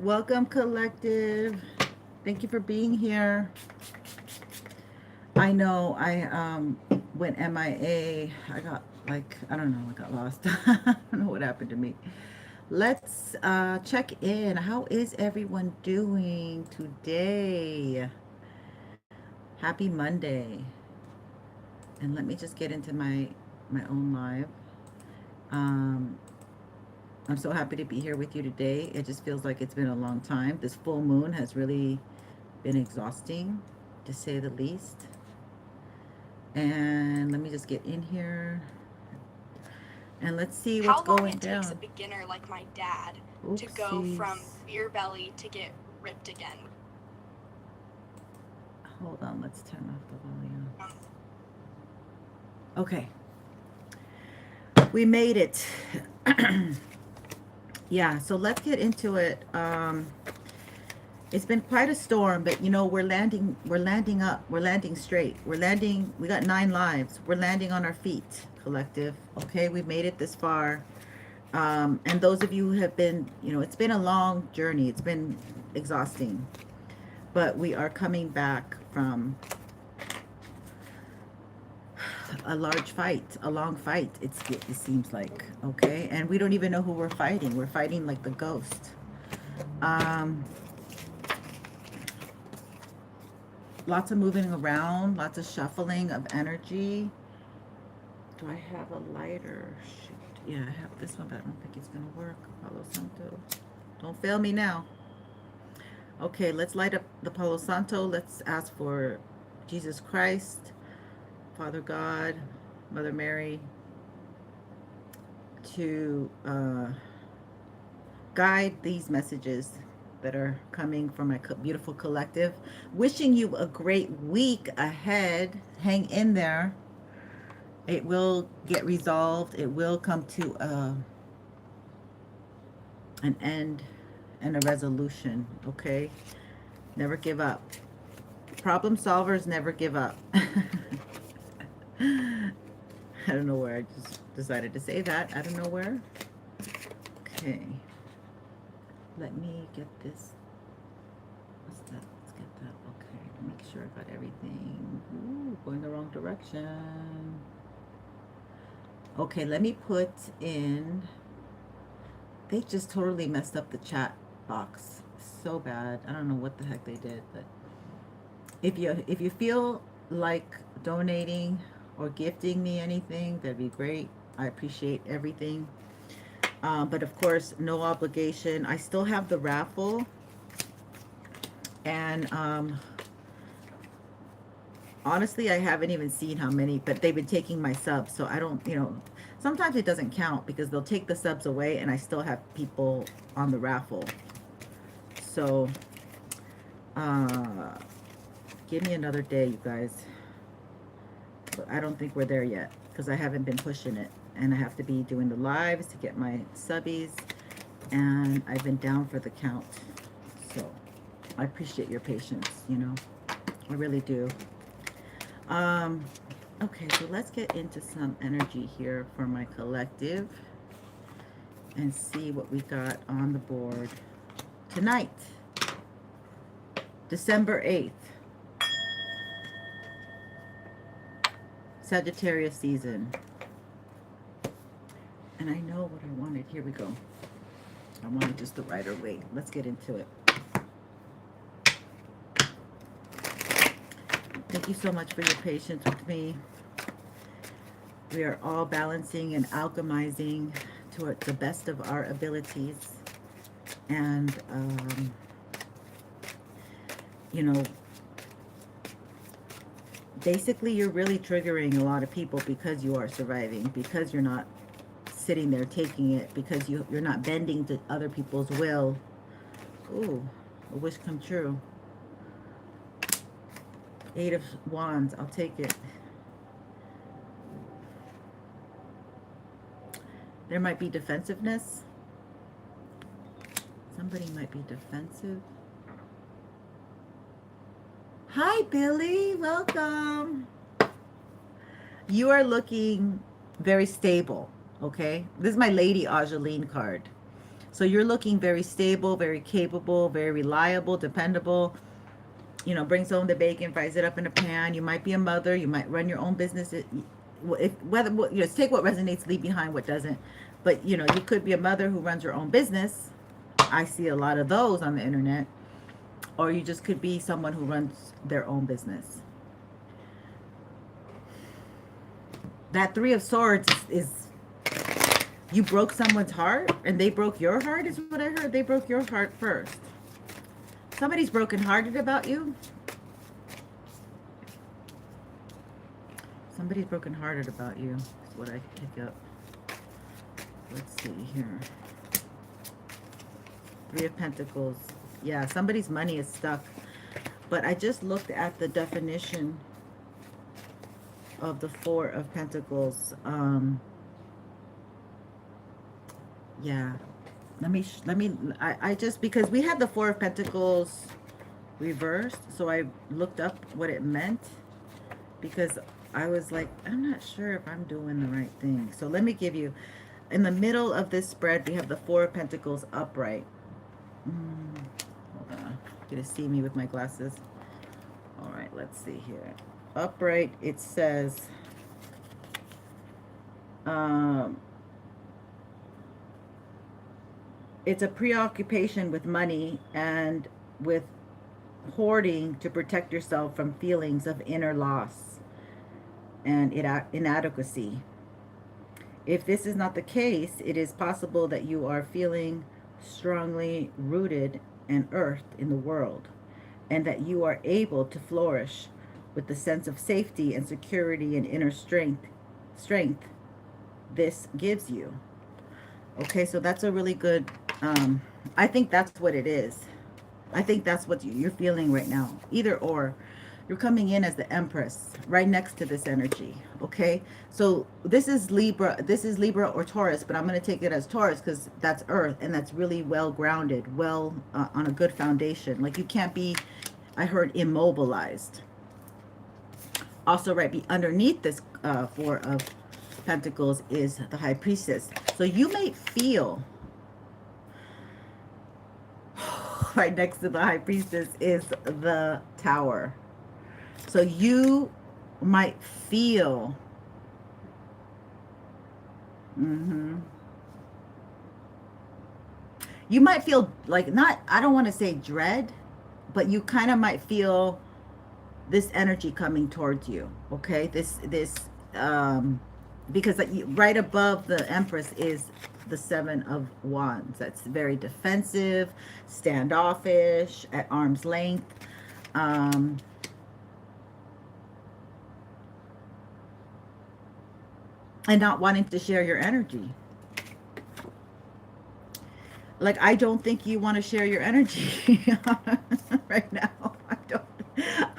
Welcome, collective. Thank you for being here. I know I went MIA. I got like, I don't know, I got lost. I don't know what happened to me. Let's check in. How is everyone doing today? Happy Monday. And let me just get into my own live. Um, I'm so happy to be here with you today. It just feels like it's been a long time. This full moon has really been exhausting, to say the least. And let me just get in here and let's see what's How long going it takes a down. beginner like my dad to go from Oopsies. beer belly to get ripped again. Hold on, let's turn off the volume. Okay, we made it. Yeah, so let's get into it. It's been quite a storm, but you know, we're landing up, we're landing straight. We got 9 lives. We're landing on our feet, collective. Okay, we made it this far. And those of you who have been, you know, it's been a long journey. It's been exhausting, but we are coming back from a large fight, a long fight. It seems like, okay, and we don't even know who we're fighting. We're fighting like the ghost. Um, Lots of moving around, lots of shuffling of energy. Do I have a lighter? Shoot. Yeah, I have this one, but I don't think it's gonna work. Palo Santo. Don't fail me now. Okay, let's light up the Palo Santo. Let's ask for Jesus Christ, Father God, Mother Mary, to guide these messages that are coming from my beautiful collective. Wishing you a great week ahead. Hang in there. It will get resolved. It will come to an end and a resolution. Okay? Never give up. Problem solvers never give up. I don't know where. I just decided to say that. I don't know where. Okay. Let me get this. What's that? Let's get that. Okay. Make sure I got everything. Ooh, going the wrong direction. Okay, let me put in. They just totally messed up the chat box. So bad. I don't know what the heck they did, but if you feel like donating or gifting me anything, that'd be great. I appreciate everything. But of course, no obligation. I still have the raffle, and honestly, I haven't even seen how many, but they've been taking my subs, so I don't, you know, sometimes it doesn't count because they'll take the subs away, and I still have people on the raffle. So, uh, give me another day, you guys. But I don't think we're there yet because I haven't been pushing it, and I have to be doing the lives to get my subbies, and I've been down for the count. So, I appreciate your patience, you know, I really do. Um, okay, so let's get into some energy here for my collective and see what we got on the board tonight, December 8th, Sagittarius season. And I know what I wanted. Here we go. I wanted just the rider way. Let's get into it. Thank you so much for your patience with me. We are all balancing and alchemizing to the best of our abilities. And, you know, basically you're really triggering a lot of people because you are surviving, because you're not sitting there taking it, because you're not bending to other people's will. Ooh, a wish come true. 8 of Wands, I'll take it. There might be defensiveness. Somebody might be defensive. Hi, Billy. Welcome. You are looking very stable, okay? This is my Lady Angeline card. So you're looking very stable, very capable, very reliable, dependable. You know, brings home the bacon, fries it up in a pan. You might be a mother. You might run your own business. Take what resonates, leave behind what doesn't. But, you know, you could be a mother who runs your own business. I see a lot of those on the internet. Or you just could be someone who runs their own business. That Three of Swords is you broke someone's heart and they broke your heart, is what I heard. They broke your heart first. Somebody's brokenhearted about you. Somebody's brokenhearted about you, is what I pick up. Let's see here. Three of Pentacles. Yeah, somebody's money is stuck. But I just looked at the definition of the Four of Pentacles. Yeah. I just, because we had the Four of Pentacles reversed, so I looked up what it meant, because I was like, I'm not sure if I'm doing the right thing. So let me give you, in the middle of this spread, we have the Four of Pentacles upright. Hold on. You're gonna see me with my glasses. All right, let's see here. Upright, it says, it's a preoccupation with money and with hoarding to protect yourself from feelings of inner loss and inadequacy. If this is not the case, it is possible that you are feeling strongly rooted and earthed in the world, and that you are able to flourish with the sense of safety and security and inner strength this gives you. Okay, so that's a really good, I think that's what it is. I think that's what you're feeling right now. Either or. You're coming in as the Empress right next to this energy. Okay, so this is Libra or Taurus, but I'm going to take it as Taurus because that's Earth, and that's really well grounded, well on a good foundation. Like, you can't be, I heard, immobilized. Also, right underneath this Four of Pentacles is the High Priestess. So you may feel right next to the High Priestess is the Tower. So you might feel you might feel like, not, I don't want to say dread, but you kind of might feel this energy coming towards you. Okay, this because right above the Empress is the Seven of Wands. That's very defensive, standoffish, at arm's length. And not wanting to share your energy. Like, I don't think you want to share your energy right now.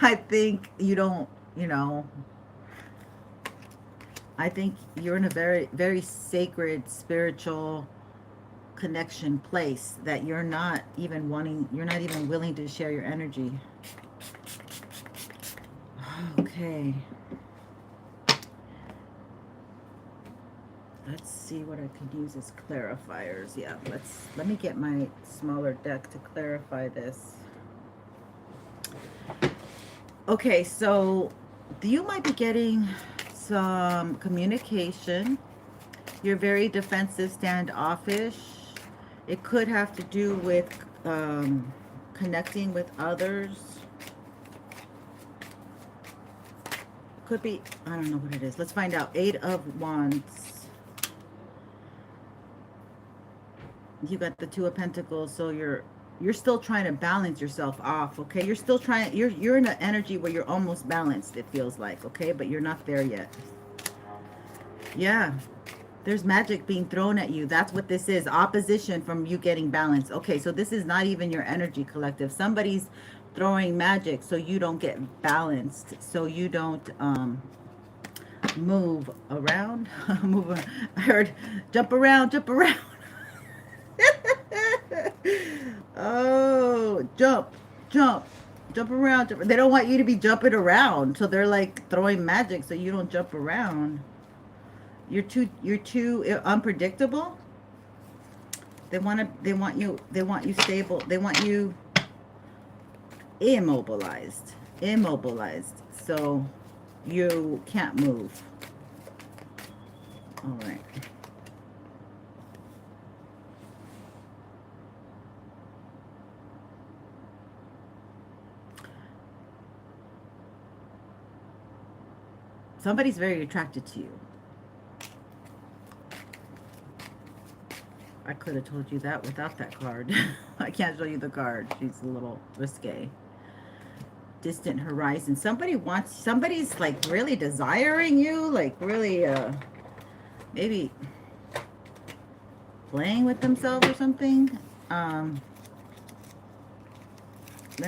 I think you don't, you know, I think you're in a very, very sacred, spiritual connection place that you're not even willing to share your energy. Okay. Let's see what I could use as clarifiers. Yeah, let me get my smaller deck to clarify this. Okay, so you might be getting some communication. You're very defensive, standoffish. It could have to do with connecting with others. Could be, I don't know what it is. Let's find out. Eight of Wands. You got the Two of Pentacles, so you're still trying to balance yourself off. Okay, you're still trying, you're in an energy where you're almost balanced, it feels like. Okay, but you're not there yet. Yeah, there's magic being thrown at you. That's what this is. Opposition from you getting balanced. Okay, so this is not even your energy, collective. Somebody's throwing magic so you don't get balanced, so you don't move around. Move around. I heard jump around, jump around. Oh, jump around. They don't want you to be jumping around, so they're like throwing magic so you don't jump around. You're too unpredictable. They want you stable. They want you immobilized. Immobilized. So you can't move. All right. Somebody's very attracted to you. I could have told you that without that card. I can't show you the card. She's a little risque. Distant horizon. Somebody's like really desiring you, like really maybe playing with themselves or something. Let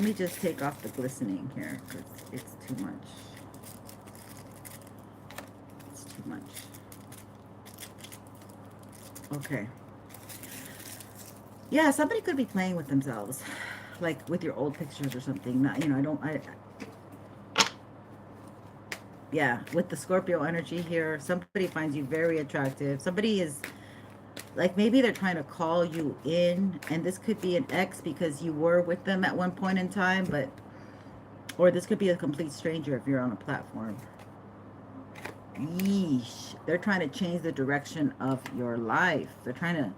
me just take off the glistening here because it's too much. It's too much. Okay. Yeah, somebody could be playing with themselves, like with your old pictures or something. Not, you know, yeah, with the Scorpio energy here, somebody finds you very attractive. Somebody is, like, maybe they're trying to call you in, and this could be an ex because you were with them at one point in time, but, or this could be a complete stranger if you're on a platform. Yeesh. They're trying to change the direction of your life. They're trying to,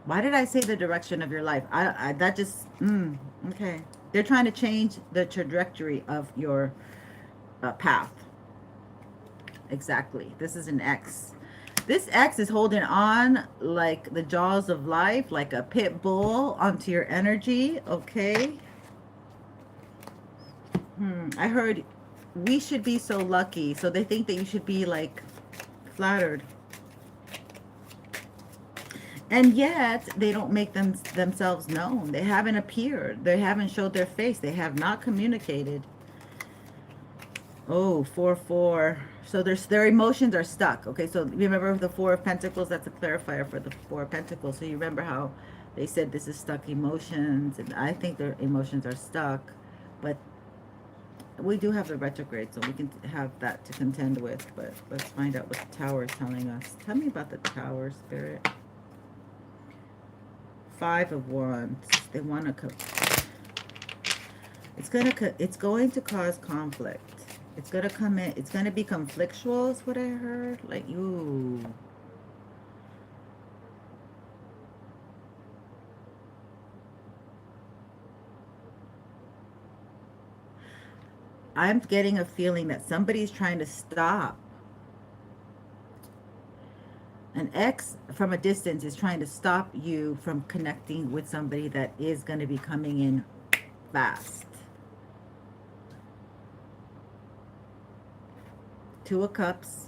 why did I say the direction of your life? That just, okay. They're trying to change the trajectory of your path. Exactly. This is an X. This X is holding on like the jaws of life, like a pit bull onto your energy, okay? I heard we should be so lucky. So they think that you should be like flattered. And yet, they don't make themselves known. They haven't appeared. They haven't showed their face. They have not communicated. Oh, 4-4. So their emotions are stuck. Okay, so remember the 4 of Pentacles? That's a clarifier for the 4 of Pentacles. So you remember how they said this is stuck emotions. And I think their emotions are stuck. But we do have the retrograde, so we can have that to contend with. But let's find out what the Tower is telling us. Tell me about the Tower, Spirit. 5 of Wands. They want to it's going to cause conflict. It's going to come in. It's going to be conflictual is what I heard. Like, ooh. I'm getting a feeling that somebody's trying to stop. An ex from a distance is trying to stop you from connecting with somebody that is going to be coming in fast. 2 of Cups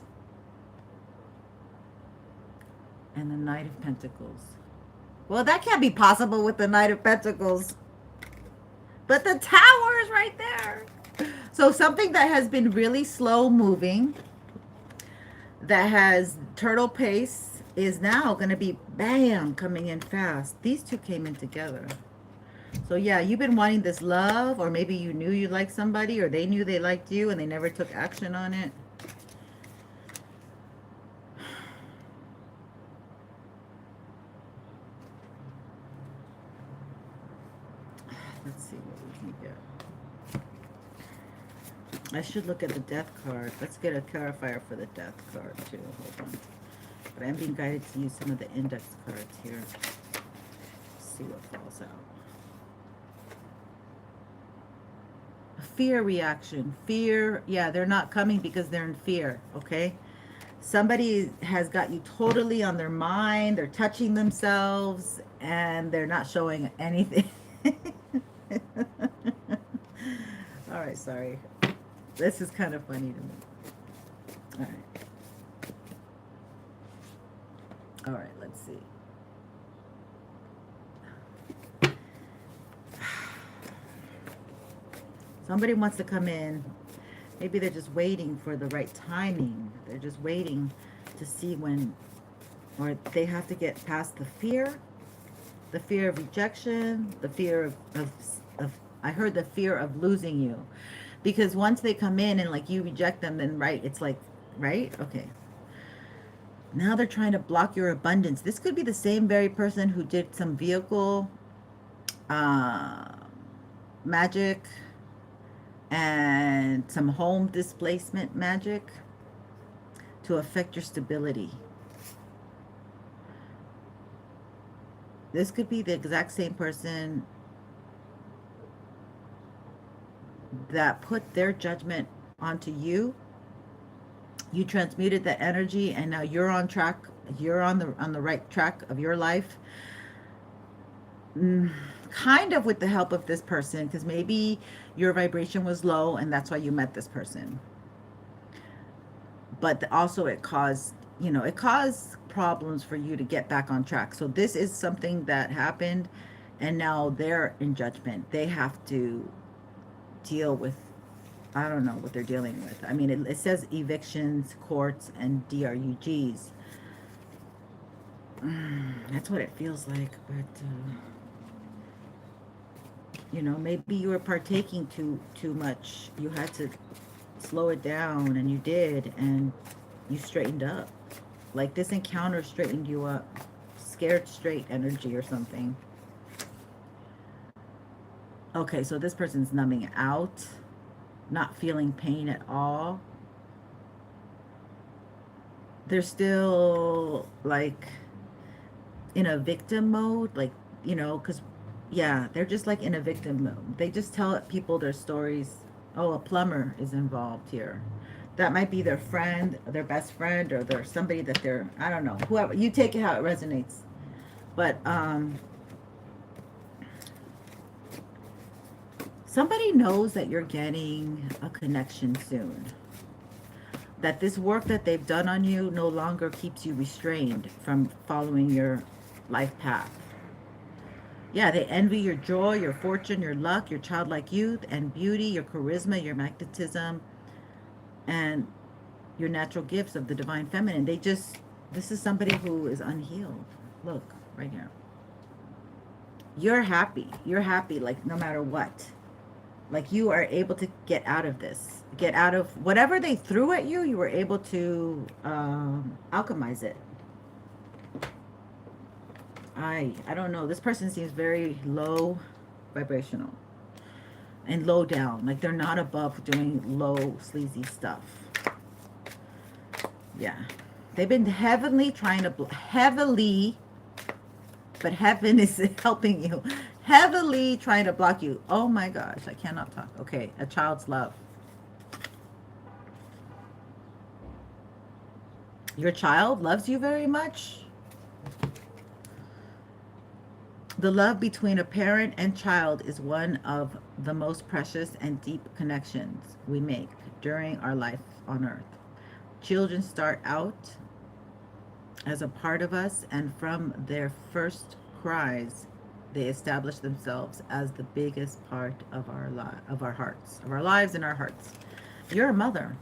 and the Knight of Pentacles. Well, that can't be possible with the Knight of Pentacles. But the Tower is right there. So something that has been really slow moving, that has turtle pace, is now going to be, bam, coming in fast. These two came in together. So yeah, you've been wanting this love, or maybe you knew you liked somebody, or they knew they liked you and they never took action on it. Let's see what we can get. I should look at the Death card. Let's get a clarifier for the Death card too. Hold on. But I'm being guided to use some of the index cards here. Let's see what falls out. Fear reaction. Fear. Yeah, they're not coming because they're in fear. Okay. Somebody has got you totally on their mind. They're touching themselves and they're not showing anything. All right, sorry. This is kind of funny to me. All right. All right, let's see. Somebody wants to come in. Maybe they're just waiting for the right timing. They're just waiting to see when, or they have to get past the fear of rejection, the fear of I heard the fear of losing you. Because once they come in and like you reject them, then right, it's like, right? Okay. Now they're trying to block your abundance. This could be the same very person who did some vehicle uh, magic and some home displacement magic to affect your stability. This could be the exact same person that put their judgment onto you. You transmuted that energy, and now you're on track. You're on the right track of your life. Kind of with the help of this person, because maybe your vibration was low and that's why you met this person. But also it caused, it caused problems for you to get back on track. So this is something that happened, and now they're in judgment. They have to deal with, I don't know what they're dealing with. I mean, it says evictions, courts, and DRUGs. That's what it feels like, but maybe you were partaking too much. You had to slow it down, and you did, and you straightened up. Like this encounter straightened you up. Scared straight energy or something. Okay, so this person's numbing out, not feeling pain at all. They're still like in a victim mode, like, because yeah, they're just like in a victim mode. They just tell people their stories. Oh, a plumber is involved here. That might be their friend, their best friend, or there's somebody that they're, I don't know, whoever. You take it how it resonates. But somebody knows that you're getting a connection soon. That this work that they've done on you no longer keeps you restrained from following your life path. Yeah, they envy your joy, your fortune, your luck, your childlike youth and beauty, your charisma, your magnetism, and your natural gifts of the divine feminine. This is somebody who is unhealed. Look, right here. You're happy. You're happy, like, no matter what. Like, you are able to get out of this. Get out of whatever they threw at you, you were able to alchemize it. I don't know. This person seems very low vibrational and low down. Like they're not above doing low, sleazy stuff. Yeah. They've been heavily trying to, but heaven is helping you. Heavily trying to block you. Oh my gosh, I cannot talk. Okay, a child's love. Your child loves you very much. The love between a parent and child is one of the most precious and deep connections we make during our life on earth. Children start out as a part of us, and from their first cries, they establish themselves as the biggest part of our hearts, of our lives and our hearts. You're a mother.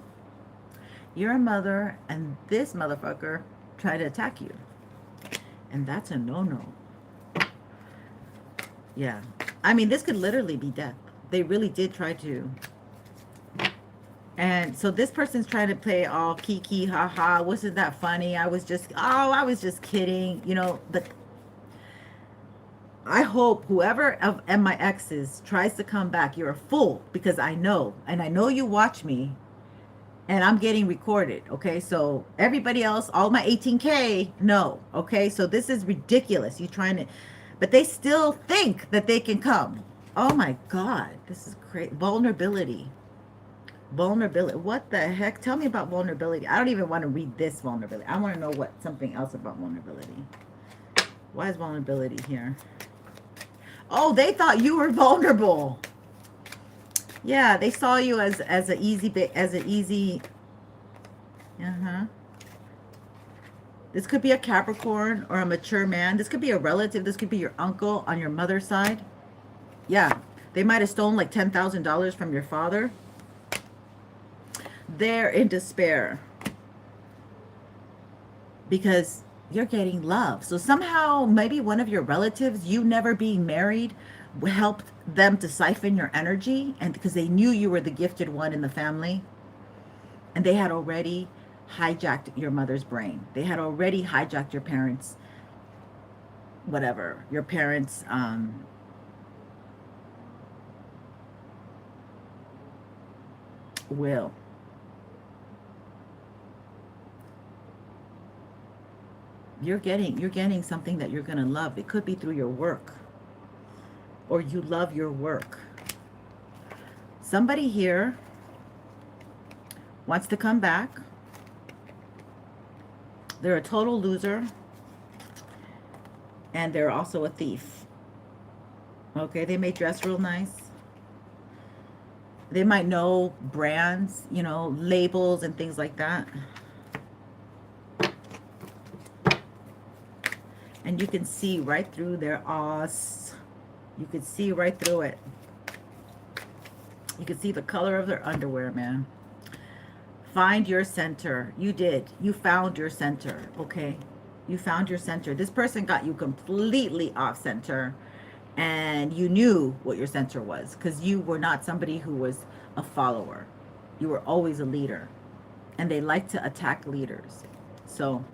You're a mother, and this motherfucker tried to attack you. And that's a no-no. Yeah. I mean, this could literally be death. They really did try to. And so this person's trying to play all kiki, haha, wasn't that funny? I was just kidding, but I hope whoever of my exes tries to come back, you're a fool, because I know you watch me, and I'm getting recorded, okay? So everybody else, all my 18K, no, okay? So this is ridiculous. You trying to, but they still think that they can come. Oh my God, this is crazy. Vulnerability. What the heck? Tell me about vulnerability. I don't even want to read this vulnerability. I want to know something else about vulnerability. Why is vulnerability here? Oh, they thought you were vulnerable. Yeah, they saw you as an easy. This could be a Capricorn or a mature man. This could be a relative. This could be your uncle on your mother's side. Yeah, they might have stolen like $10,000 from your father. They're in despair because you're getting love. So somehow, maybe one of your relatives, you never being married, helped them to siphon your energy, and because they knew you were the gifted one in the family, and they had already hijacked your mother's brain. They had already hijacked your parents, whatever, your parents' will. You're getting something that you're gonna love. It could be through your work, or you love your work. Somebody here wants to come back. They're a total loser, and they're also a thief. Okay, they may dress real nice. They might know brands, you know, labels and things like that. And you can see right through their ass. You can see right through it. You can see the color of their underwear, man. Find your center. You did. You found your center, okay? You found your center. This person got you completely off center, and you knew what your center was, because you were not somebody who was a follower. You were always a leader, and they like to attack leaders. So,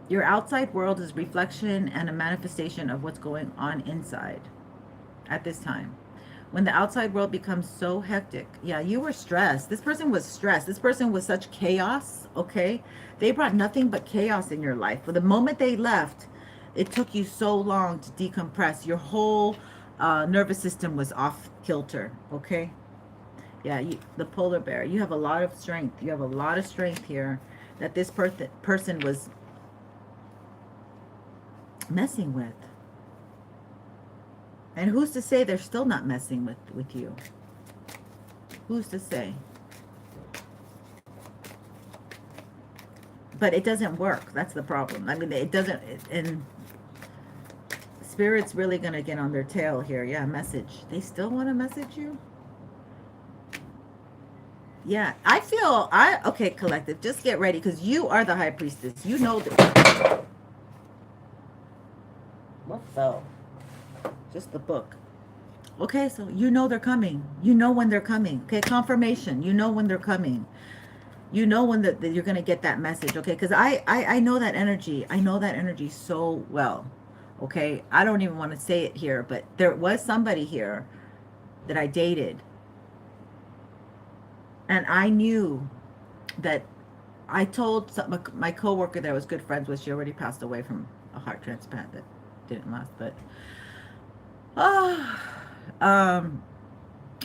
your outside world is reflection and a manifestation of what's going on inside at this time. When the outside world becomes so hectic, yeah, you were stressed. This person was stressed. This person was such chaos, okay? They brought nothing but chaos in your life. But the moment they left, it took you so long to decompress. Your whole nervous system was off kilter, okay? Yeah, the polar bear. You have a lot of strength. You have a lot of strength here that this person was messing with. And who's to say they're still not messing with you? Who's to say? But it doesn't work. That's the problem. I mean, it doesn't, and Spirit's really going to get on their tail here. Yeah, message. They still want to message you? Yeah, I feel, okay, collective, just get ready, because you are the High Priestess. You know that. What fell? Just the book. Okay, so you know they're coming. You know when they're coming. Okay, confirmation. You know when they're coming. You know when that you're going to get that message. Okay, because I know that energy. I know that energy so well. Okay, I don't even want to say it here, but there was somebody here that I dated. And I knew that I told my coworker that I was good friends with. She already passed away from a heart transplant that didn't last, but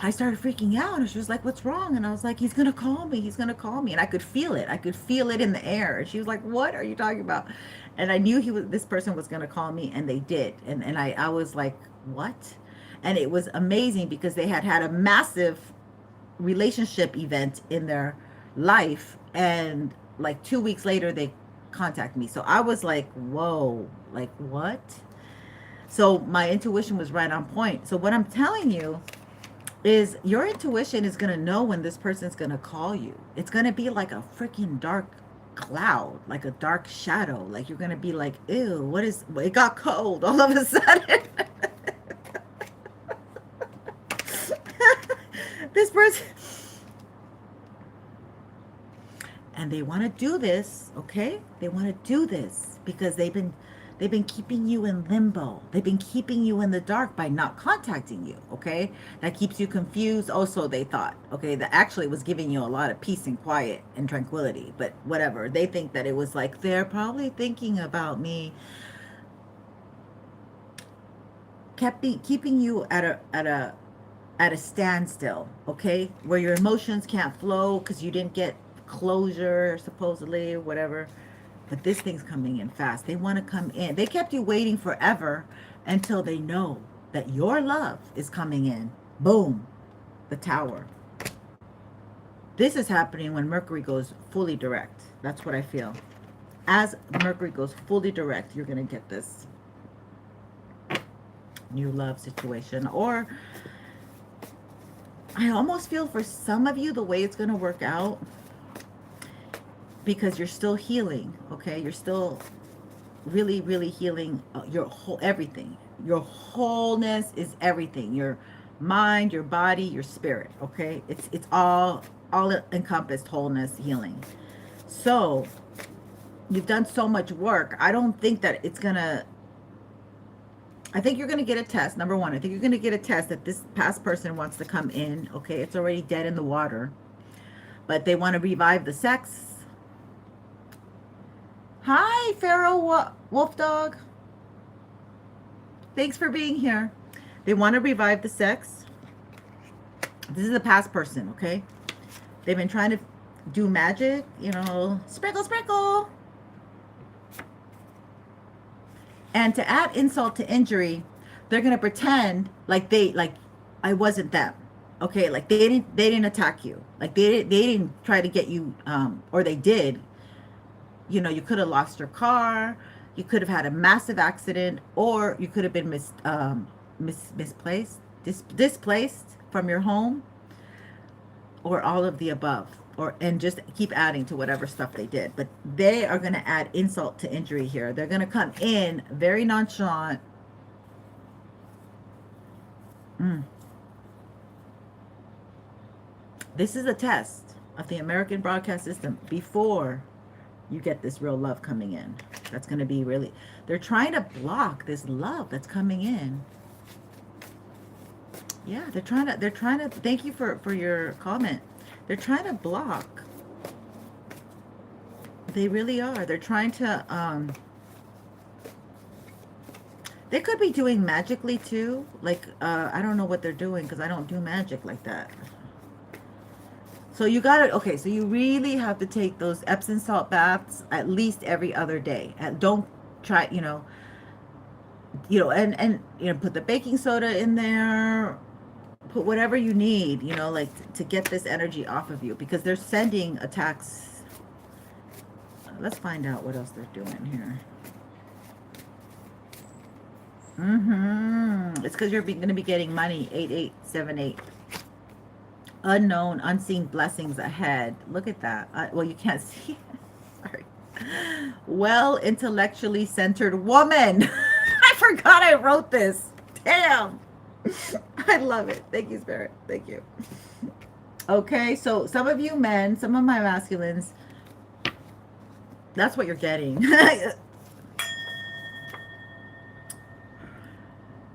I started freaking out, and she was like, what's wrong? And I was like, he's gonna call me, he's gonna call me. And I could feel it in the air. And she was like, what are you talking about? And I knew this person was gonna call me, and they did. And I was like, what? And it was amazing, because they had a massive relationship event in their life, and like 2 weeks later they contacted me. So I was like, whoa, like what? So my intuition was right on point. So what I'm telling you is your intuition is going to know when this person's going to call you. It's going to be like a freaking dark cloud, like a dark shadow. Like you're going to be like, ew, what is, it got cold all of a sudden. This person. And they want to do this, okay? They want to do this because they've been keeping you in limbo. They've been keeping you in the dark by not contacting you, okay? That keeps you confused. Also, they thought, okay, that actually was giving you a lot of peace and quiet and tranquility, but whatever. They think that it was like, they're probably thinking about me. Keeping you at a standstill, okay? Where your emotions can't flow because you didn't get closure, supposedly, or whatever. But this thing's coming in fast. They want to come in. They kept you waiting forever until they know that your love is coming in. Boom. The Tower. This is happening when Mercury goes fully direct. That's what I feel. As Mercury goes fully direct, you're going to get this new love situation. Or I almost feel for some of you the way it's going to work out, because you're still healing, okay? You're still really, really healing your whole everything. Your wholeness is everything. Your mind, your body, your spirit. Okay, it's all encompassed wholeness, healing. So you've done so much work. I don't think that it's gonna. I think you're gonna get a test. Number one, I think you're gonna get a test that this past person wants to come in. Okay, it's already dead in the water, but they want to revive the sex. Hi, Pharaoh Wolf Dog. Thanks for being here. They want to revive the sex. This is a past person, okay? They've been trying to do magic, you know, sprinkle, sprinkle. And to add insult to injury, they're gonna pretend like I wasn't them, okay? Like they didn't attack you, like they didn't try to get you, or they did. You know, you could have lost your car, you could have had a massive accident, or you could have been displaced from your home, or all of the above, and just keep adding to whatever stuff they did. But they are going to add insult to injury here. They're going to come in very nonchalant. This is a test of the American broadcast system before you get this real love coming in. That's going to be really, they're trying to block this love that's coming in. Yeah, they're trying to, thank you for your comment. They're trying to block. They really are. They're trying to, they could be doing magically too. Like, I don't know what they're doing because I don't do magic like that. So you got to, okay, so you really have to take those Epsom salt baths at least every other day. And don't try, and put the baking soda in there, put whatever you need, like to get this energy off of you, because they're sending attacks. Let's find out what else they're doing here. It's because you're going to be getting money. 8878. Unknown, unseen blessings ahead. Look at that. Well, you can't see it. Sorry. Well, intellectually centered woman. I forgot I wrote this. Damn. I love it. Thank you, Spirit. Thank you. Okay, so some of you men, some of my masculines, that's what you're getting.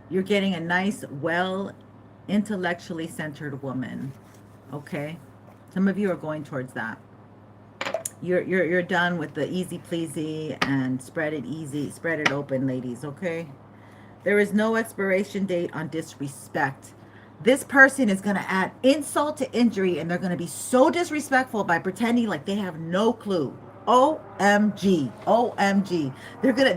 You're getting a nice, well, intellectually centered woman. Okay, some of you are going towards that. You're done with the easy pleasy and spread it open, ladies. Okay, there is no expiration date on disrespect. This person is going to add insult to injury, and they're going to be so disrespectful by pretending like they have no clue. OMG.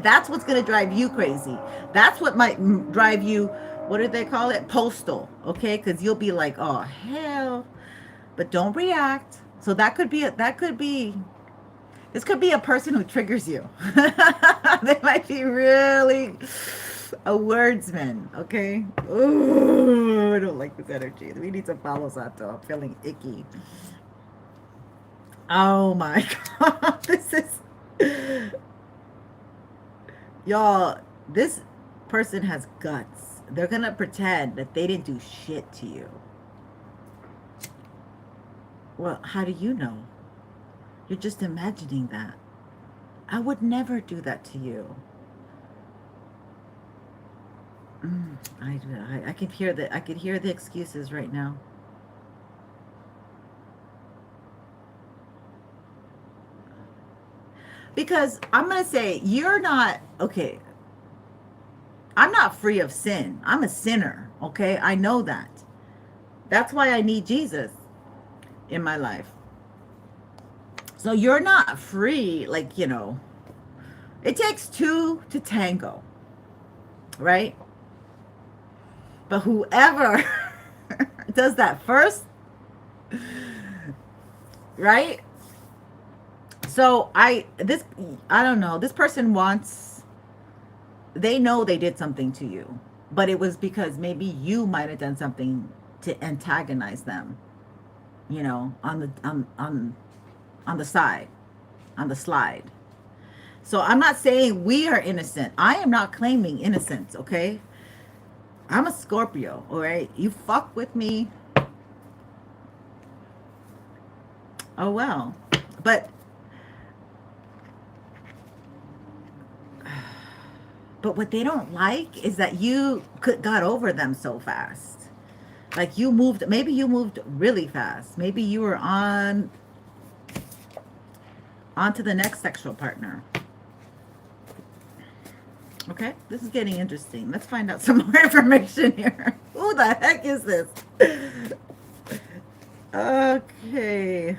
That's what's gonna drive you crazy. That's what might drive you, what do they call it, postal. Okay, because you'll be like, oh hell. But don't react. So this could be a person who triggers you. They might be really a wordsman. Okay. Ooh, I don't like this energy. We need some Palo Santo. I'm feeling icky. Oh my God, this is, y'all, this person has guts. They're gonna pretend that they didn't do shit to you. Well, how do you know? You're just imagining that. I would never do that to you. I can hear the excuses right now. Because I'm going to say, you're not, okay, I'm not free of sin. I'm a sinner, okay? I know that. That's why I need Jesus in my life. So you're not free, like, it takes two to tango, right? But whoever does that first, right? So I don't know, this person they know they did something to you, but it was because maybe you might have done something to antagonize them, on the side, on the slide. So I'm not saying we are innocent. I am not claiming innocence, okay? I'm a Scorpio, all right? You fuck with me. Oh, well. But what they don't like is that you got over them so fast. Like you moved, maybe you moved really fast. Maybe you were on to the next sexual partner. Okay, this is getting interesting. Let's find out some more information here. Who the heck is this? Okay.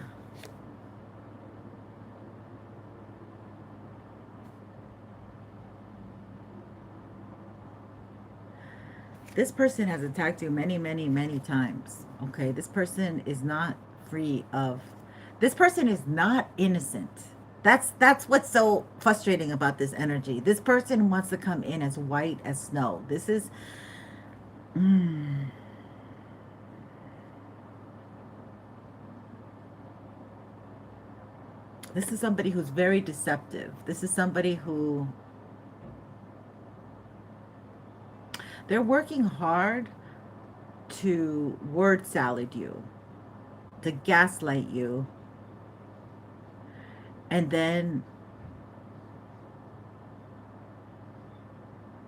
This person has attacked you many, many, many times. Okay, this person is not free of, this person is not innocent. That's what's so frustrating about this energy. This person wants to come in as white as snow. This is this is somebody who's very deceptive. This is somebody who, they're working hard to word salad you, to gaslight you, and then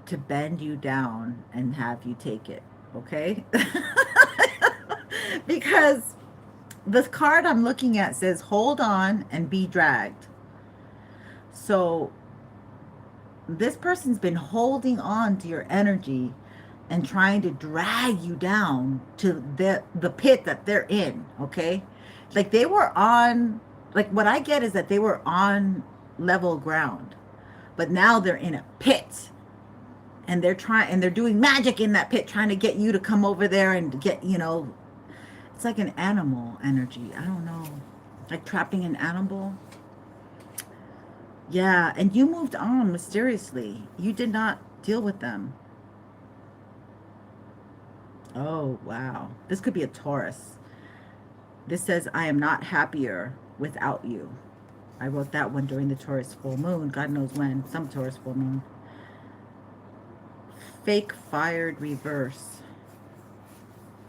to bend you down and have you take it, okay? Because the card I'm looking at says hold on and be dragged. So this person's been holding on to your energy and trying to drag you down to the pit that they're in, okay? Like they were on, like what I get is that they were on level ground, but now they're in a pit and they're doing magic in that pit, trying to get you to come over there and get, it's like an animal energy. I don't know, like trapping an animal. Yeah, and you moved on mysteriously. You did not deal with them. Oh, wow. This could be a Taurus. This says, I am not happier without you. I wrote that one during the Taurus full moon. God knows when. Some Taurus full moon. Fake fired reverse.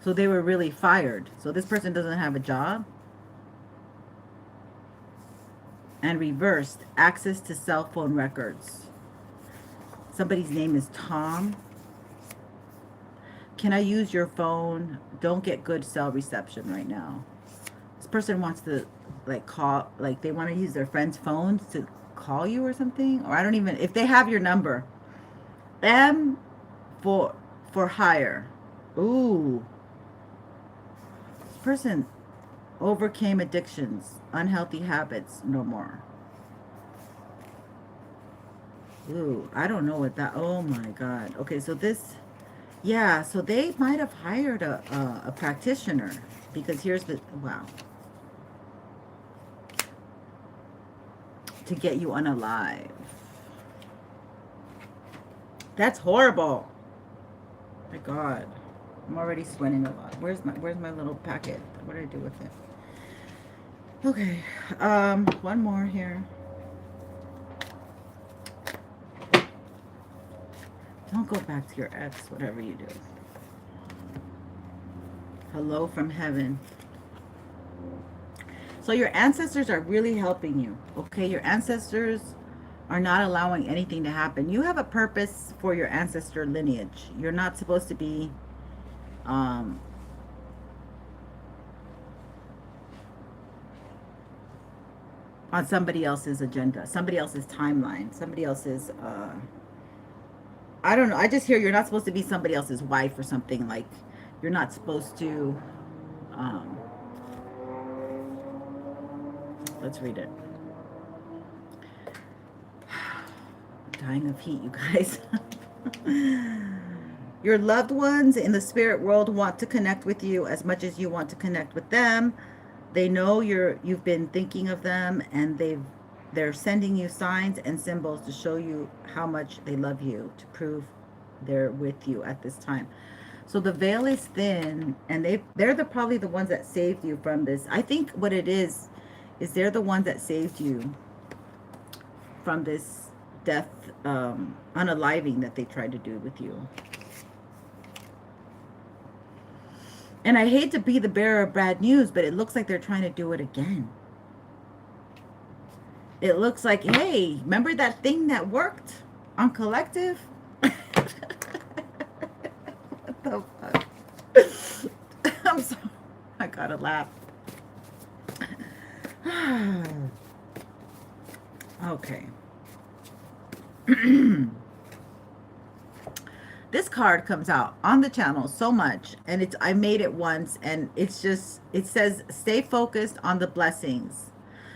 So they were really fired. So this person doesn't have a job. And reversed, access to cell phone records. Somebody's name is Tom. Can I use your phone? Don't get good cell reception right now. This person wants to like call, like they want to use their friend's phones to call you or something. Or I don't even, if they have your number. M for hire. Ooh. This person overcame addictions, unhealthy habits, no more. Ooh, I don't know what that, oh my God. Okay, so this, yeah, so they might have hired a practitioner, because here's the, wow. To get you unalive. That's horrible. My God. I'm already sweating a lot. Where's my little packet? What did I do with it? Okay. One more here. Don't go back to your ex, whatever you do. Hello from heaven. So your ancestors are really helping you. Okay, your ancestors are not allowing anything to happen. You have a purpose for your ancestor lineage. You're not supposed to be on somebody else's agenda, somebody else's timeline, somebody else's I don't know. I just hear you're not supposed to be somebody else's wife or something. Like you're not supposed to let's read it. Dying of heat, you guys. Your loved ones in the spirit world want to connect with you as much as you want to connect with them. They know you've been thinking of them, and they're sending you signs and symbols to show you how much they love you, to prove they're with you at this time. So the veil is thin, and they're probably the ones that saved you from this. I think what it is they're the ones that saved you from this death, unaliving that they tried to do with you. And I hate to be the bearer of bad news, but it looks like they're trying to do it again. It looks like, hey, remember that thing that worked on collective? What the fuck? I'm sorry. I gotta laugh. Okay. This card comes out on the channel so much, and it's, I made it once, and it's just, it says stay focused on the blessings.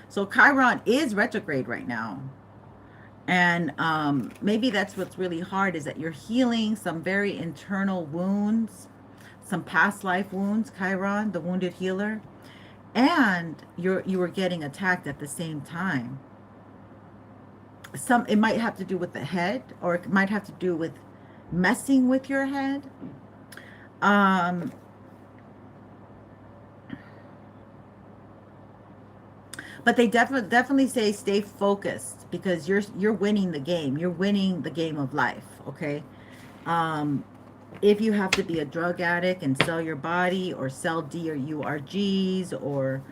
So Chiron is retrograde right now, and maybe that's what's really hard, is that you're healing some very internal wounds, some past life wounds, Chiron, the wounded healer, and you were getting attacked at the same time. It might have to do with the head, or it might have to do with messing with your head. But they definitely say stay focused, because you're winning the game. You're winning the game of life, okay? If you have to be a drug addict and sell your body, or sell D or URGs, or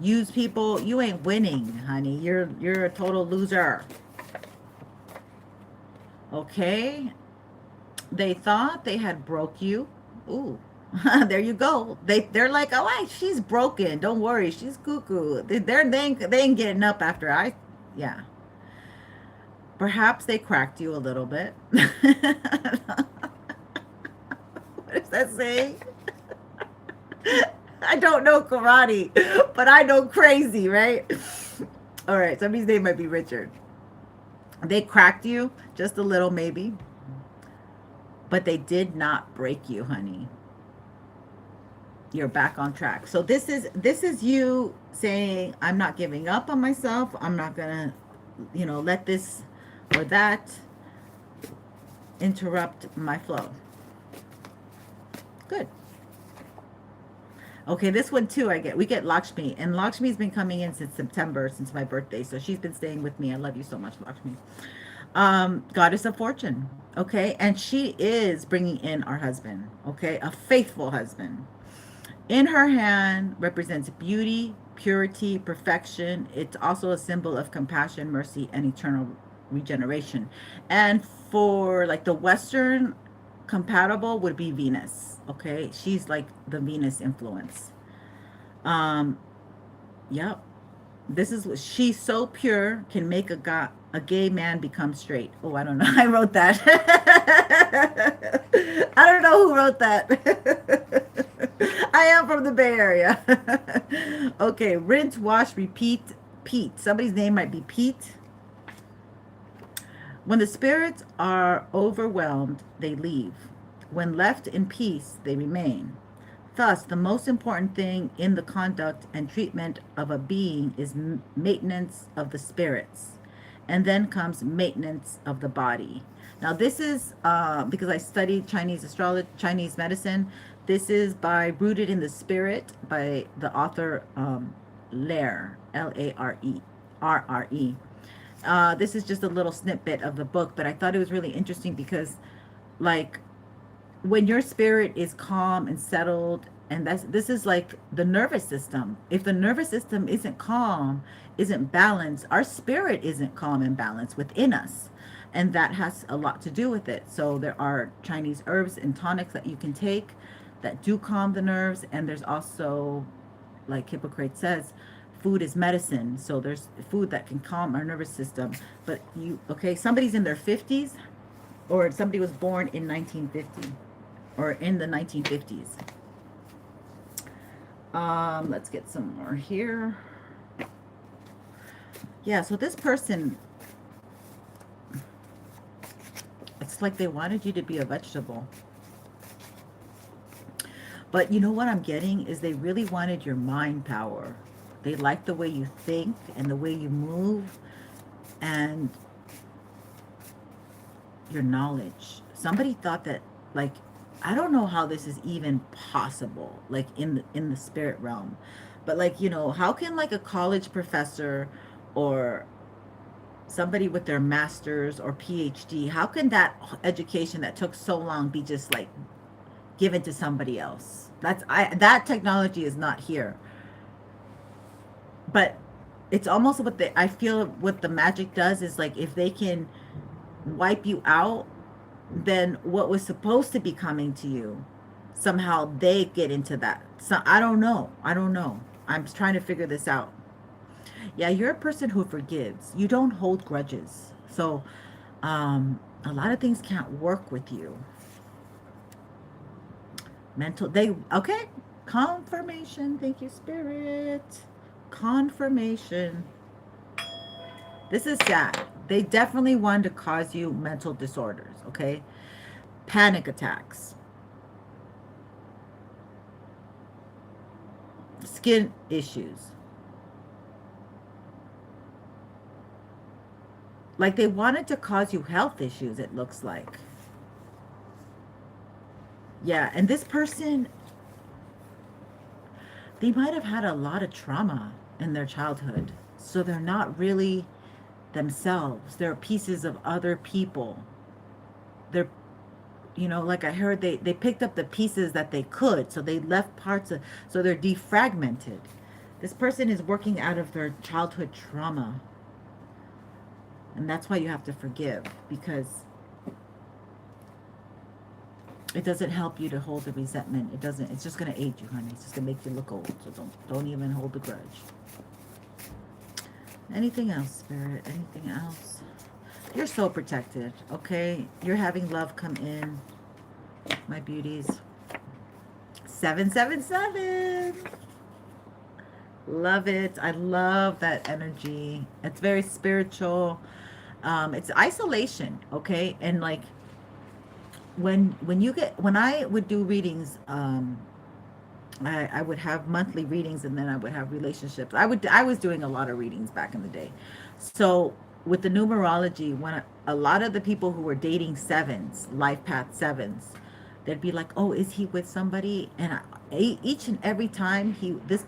use people, you ain't winning, honey. You're a total loser. Okay? They thought they had broke you. Ooh. There you go. They're like, oh, she's broken. Don't worry, she's cuckoo. They ain't getting up after yeah. Perhaps they cracked you a little bit. What is that saying? I don't know karate, but I know crazy, right? All right, somebody's name might be Richard. They cracked you just a little, maybe, but they did not break you, honey. You're back on track. So this is you saying, I'm not giving up on myself. I'm not gonna, let this or that interrupt my flow. Good. Okay, this one too, we get Lakshmi, and Lakshmi's been coming in since September, since my birthday, so she's been staying with me. I love you so much, Lakshmi. Goddess of fortune, okay, and she is bringing in our husband, okay, a faithful husband. In her hand represents beauty, purity, perfection. It's also a symbol of compassion, mercy, and eternal regeneration. And for like the Western compatible would be Venus. Okay, she's like the Venus influence. Yep. This is what she's so pure, can make a gay man become straight. Oh, I don't know. I wrote that. I don't know who wrote that. I am from the Bay Area. Okay, rinse, wash, repeat, Pete. Somebody's name might be Pete. When the spirits are overwhelmed, they leave. When left in peace, they remain. Thus, the most important thing in the conduct and treatment of a being is maintenance of the spirits. And then comes maintenance of the body. Now, this is because I studied Chinese astrology, Chinese medicine. This is by Rooted in the Spirit by the author Lare, L-A-R-E. This is just a little snippet of the book, but I thought it was really interesting because, like, when your spirit is calm and settled, and this is like the nervous system. If the nervous system isn't calm, isn't balanced, our spirit isn't calm and balanced within us. And that has a lot to do with it. So there are Chinese herbs and tonics that you can take that do calm the nerves. And there's also, like Hippocrates says, food is medicine. So there's food that can calm our nervous system. But somebody's in their 50s, or somebody was born in 1950 or in the 1950s. Let's get some more here. Yeah, so this person, it's like they wanted you to be a vegetable. But you know what I'm getting is they really wanted your mind power. They like the way you think and the way you move and your knowledge. Somebody thought that, like, I don't know how this is even possible, like in the spirit realm, but like, how can like a college professor or somebody with their master's or PhD, how can that education that took so long be just like given to somebody else. That technology is not here. But it's almost what I feel what the magic does is like if they can wipe you out, then what was supposed to be coming to you, somehow they get into that. So I don't know. I'm trying to figure this out. Yeah, you're a person who forgives. You don't hold grudges. So a lot of things can't work with you. Okay. Confirmation. Thank you, Spirit. Confirmation. This is sad. They definitely want to cause you mental disorders, okay? Panic attacks. Skin issues. Like they wanted to cause you health issues, it looks like. Yeah, and this person, they might have had a lot of trauma in their childhood. So they're not really themselves. They're pieces of other people. They're, like I heard, they picked up the pieces that they could. So they left parts of, so they're defragmented. This person is working out of their childhood trauma. And that's why you have to forgive, because it doesn't help you to hold the resentment. It doesn't. It's just going to age you, honey. It's just going to make you look old. So don't even hold the grudge. Anything else, Spirit? Anything else? You're so protected, okay? You're having love come in, my beauties. 777. Love it. I love that energy. It's very spiritual. It's isolation, okay? And like when I would do readings, I would have monthly readings, and then I would have relationships. I was doing a lot of readings back in the day. So with the numerology, when a lot of the people who were dating sevens, life path sevens, they'd be like, "Oh, is he with somebody?" And each and every time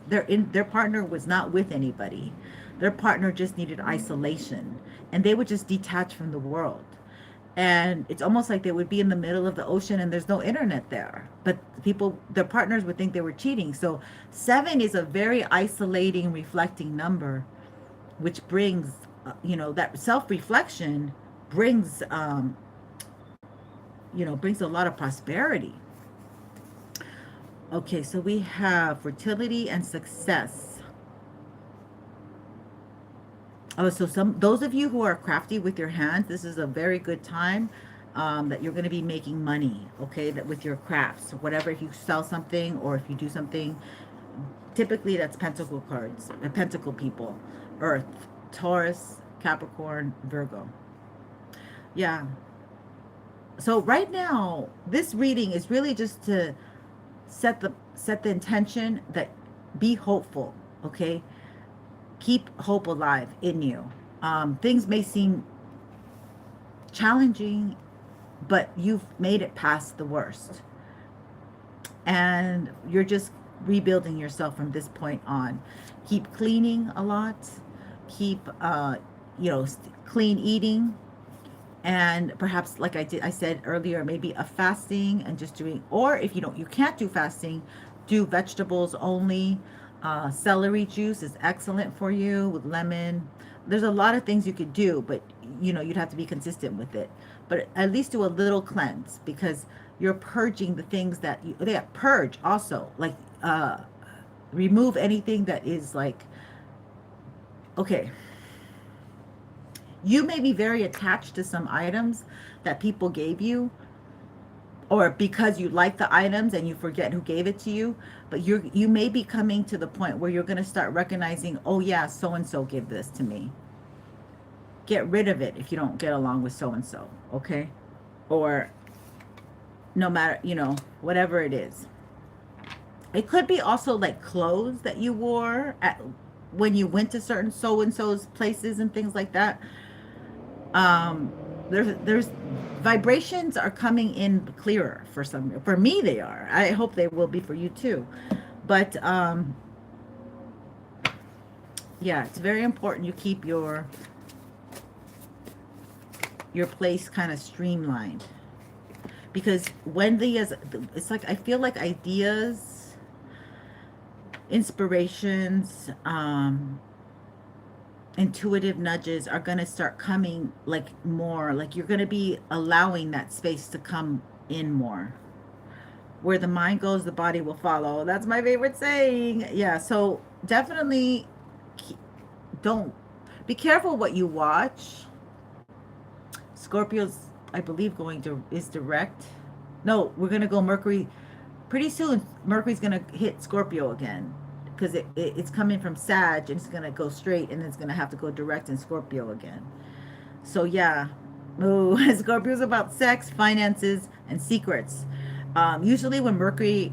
their partner was not with anybody. Their partner just needed isolation, and they would just detach from the world. And it's almost like they would be in the middle of the ocean and there's no internet there. But their partners would think they were cheating. So 7 is a very isolating, reflecting number, which brings, that self-reflection brings, brings a lot of prosperity. Okay, so we have fertility and success. Oh, so those of you who are crafty with your hands, this is a very good time that you're going to be making money, okay, that with your crafts, whatever, if you sell something or if you do something, typically that's pentacle cards, pentacle people, Earth, Taurus, Capricorn, Virgo. Yeah. So right now, this reading is really just to set the intention that be hopeful, okay? Keep hope alive in you. Things may seem challenging, but you've made it past the worst. And you're just rebuilding yourself from this point on. Keep cleaning a lot. Keep, clean eating. And perhaps, like I said earlier, maybe a fasting and just doing, or if you can't do fasting, do vegetables only. Celery juice is excellent for you with lemon. There's a lot of things you could do, but you'd have to be consistent with it. But at least do a little cleanse, because you're purging the things that purge also, like remove anything that is like, okay, you may be very attached to some items that people gave you, or because you like the items and you forget who gave it to you, but you may be coming to the point where you're going to start recognizing, oh yeah, so-and-so gave this to me. Get rid of it if you don't get along with so-and-so, okay? Or no matter, whatever it is. It could be also like clothes that you wore when you went to certain so-and-so's places and things like that. There's vibrations are coming in clearer for me they are. I hope they will be for you too. But yeah, it's very important you keep your place kind of streamlined, because Wendy is, it's like I feel like ideas, inspirations, intuitive nudges are going to start coming like more, like you're going to be allowing that space to come in more. Where the mind goes, the body will follow. That's my favorite saying. Yeah, so definitely don't be careful what you watch. Scorpio's, I believe, going to is direct. No, we're gonna go Mercury pretty soon. Mercury's gonna hit Scorpio again because it's coming from Sag and it's gonna go straight and it's gonna have to go direct in Scorpio again. So yeah, Scorpio's about sex, finances, and secrets. Usually when Mercury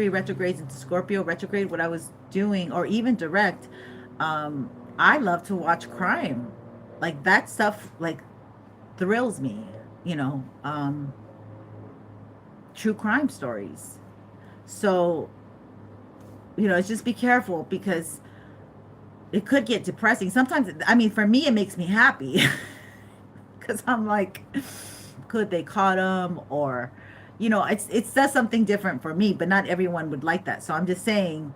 retrogrades into Scorpio retrograde, what I was doing, or even direct, I love to watch crime. Like that stuff, like thrills me, you know, true crime stories. So, you know, it's just be careful because it could get depressing. Sometimes, I mean, for me, it makes me happy because I'm like, could they caught him, or you know, it does something different for me, but not everyone would like that. So I'm just saying,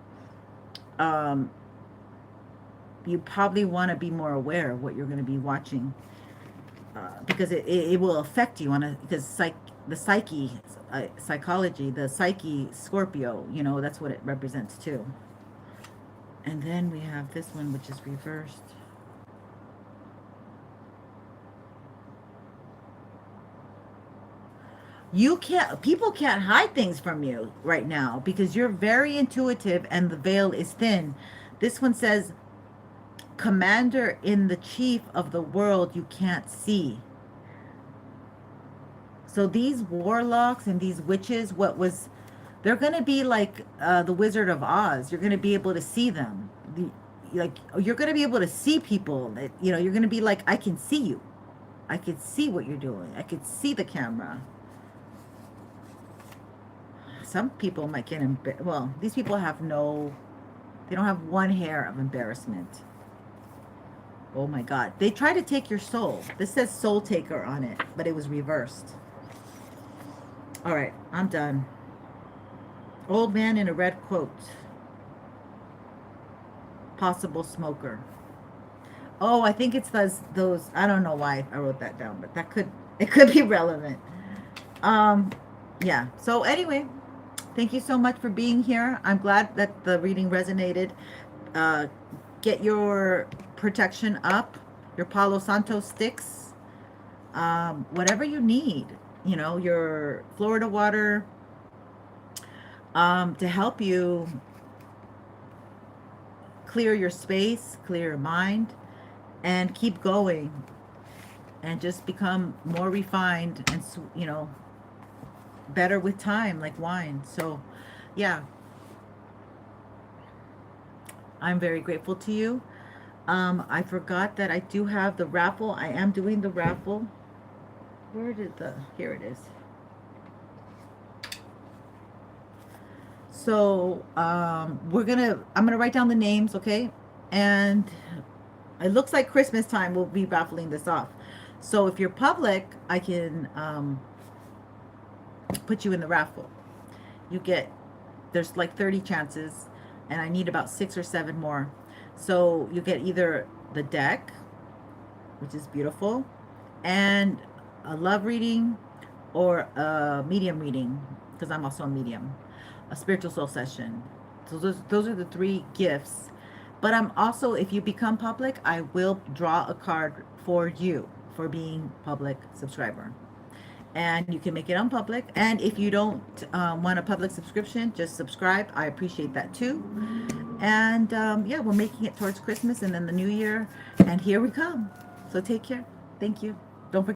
you probably want to be more aware of what you're going to be watching, because it will affect you on a, because the psyche, psychology, the psyche, Scorpio, you know, that's what it represents too. And then we have this one, which is reversed. People can't hide things from you right now because you're very intuitive and the veil is thin. This one says, commander in the chief of the world you can't see. So these warlocks and these witches, they're going to be like the Wizard of Oz. You're going to be able to see them. You're going to be able to see people. You know, you're going to be like, I can see you. I can see what you're doing. I can see the camera. Some people might get well, these people have they don't have one hair of embarrassment. Oh my God. They try to take your soul. This says soul taker on it, but it was reversed. All right, I'm done. Old man in a red coat. Possible smoker. Oh, I think it's those, I don't know why I wrote that down, but it could be relevant. Yeah. So anyway, thank you so much for being here. I'm glad that the reading resonated. Get your protection up, your Palo Santo sticks, whatever you need, you know, your Florida water, to help you clear your space, clear your mind, and keep going and just become more refined and, you know, better with time, like wine. So yeah, I'm very grateful to you. I forgot that I do have the raffle. I am doing the raffle. Here it is. So I'm gonna write down the names, okay? And it looks like Christmas time we'll be raffling this off. So if you're public, I can put you in the raffle. There's like 30 chances, and I need about 6 or 7 more. So you get either the deck, which is beautiful, and a love reading, or a medium reading, because I'm also a medium, a spiritual soul session. So those are the 3 gifts. But I'm also, if you become public, I will draw a card for you for being public subscriber. And you can make it unpublic. And if you don't want a public subscription, just subscribe. I appreciate that too. And yeah, we're making it towards Christmas and then the New Year. And here we come. So take care. Thank you. Don't forget.